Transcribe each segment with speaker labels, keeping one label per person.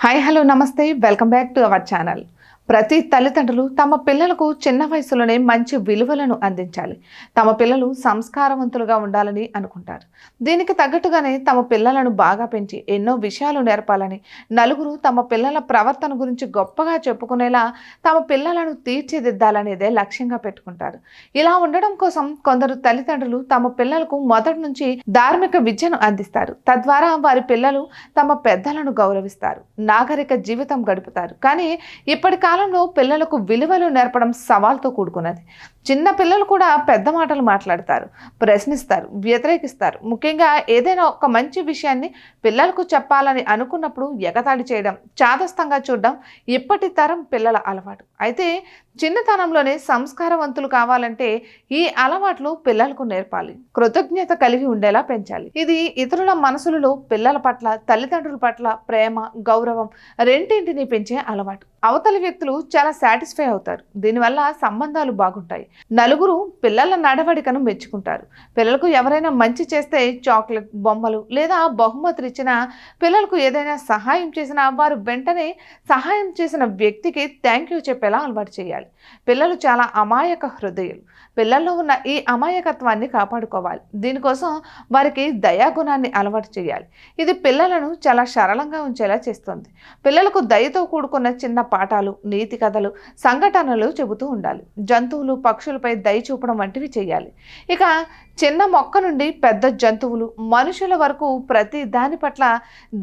Speaker 1: Hi hello నమస్తే welcome back to our channel. ప్రతి తల్లిదండ్రులు తమ పిల్లలకు చిన్న వయసులోనే మంచి విలువలను అందించాలి. తమ పిల్లలు సంస్కారవంతులుగా ఉండాలని అనుకుంటారు. దీనికి తగ్గట్టుగానే తమ పిల్లలను బాగా పెంచి ఎన్నో విషయాలు నేర్పాలని, నలుగురు తమ పిల్లల ప్రవర్తన గురించి గొప్పగా చెప్పుకునేలా తమ పిల్లలను తీర్చిదిద్దాలనేదే లక్ష్యంగా పెట్టుకుంటారు. ఇలా ఉండడం కోసం కొందరు తల్లిదండ్రులు తమ పిల్లలకు మొదటి నుంచి ధార్మిక విద్యను అందిస్తారు. తద్వారా వారి పిల్లలు తమ పెద్దలను గౌరవిస్తారు, నాగరిక జీవితం గడుపుతారు. కానీ ఇప్పటి కాలంలో పిల్లలకు విలువలు నేర్పడం సవాల్తో కూడుకున్నది. చిన్న పిల్లలు కూడా పెద్ద మాటలు మాట్లాడతారు, ప్రశ్నిస్తారు, వ్యతిరేకిస్తారు. ముఖ్యంగా ఏదైనా ఒక మంచి విషయాన్ని పిల్లలకు చెప్పాలని అనుకున్నప్పుడు ఎగతాళి చేయడం, చాదస్తంగా చూడడం ఇప్పటి తరం పిల్లల అలవాటు. అయితే చిన్నతనంలోనే సంస్కారవంతులు కావాలంటే ఈ అలవాట్లు పిల్లలకు నేర్పాలి, కృతజ్ఞత కలిగి ఉండేలా పెంచాలి. ఇది ఇతరుల మనసులలో పిల్లల పట్ల, తల్లిదండ్రుల పట్ల ప్రేమ, గౌరవం రెండింటిని పెంచే అలవాటు. అవతలి వ్యక్తులు చాలా సాటిస్ఫై అవుతారు. దీనివల్ల సంబంధాలు బాగుంటాయి. నలుగురు పిల్లల నడవడికను మెచ్చుకుంటారు. పిల్లలకు ఎవరైనా మంచి చేస్తే చాక్లెట్, బొమ్మలు లేదా బహుమతులు ఇచ్చినా, పిల్లలకు ఏదైనా సహాయం చేసినా వారు వెంటనే సహాయం చేసిన వ్యక్తికి థ్యాంక్ యూ చెప్పేలా అలవాటు చేయాలి. పిల్లలు చాలా అమాయక హృదయులు. పిల్లల్లో ఉన్న ఈ అమాయకత్వాన్ని కాపాడుకోవాలి. దీనికోసం వారికి దయాగుణాన్ని అలవాటు చేయాలి. ఇది పిల్లలను చాలా సరళంగా ఉంచేలా చేస్తుంది. పిల్లలకు దయతో కూడుకున్న చిన్న పాఠాలు, నీతి కథలు, సంఘటనలు చెబుతూ ఉండాలి. జంతువులు, పక్షులపై దయ చూపడం వంటివి చేయాలి. ఇక చిన్న మొక్క నుండి పెద్ద జంతువులు, మనుషుల వరకు ప్రతి దాని పట్ల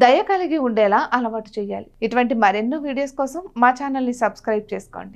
Speaker 1: దయ కలిగి ఉండేలా అలవాటు చేయాలి. ఇటువంటి మరెన్నో వీడియోస్ కోసం మా ఛానల్ని సబ్స్క్రైబ్ చేసుకోండి.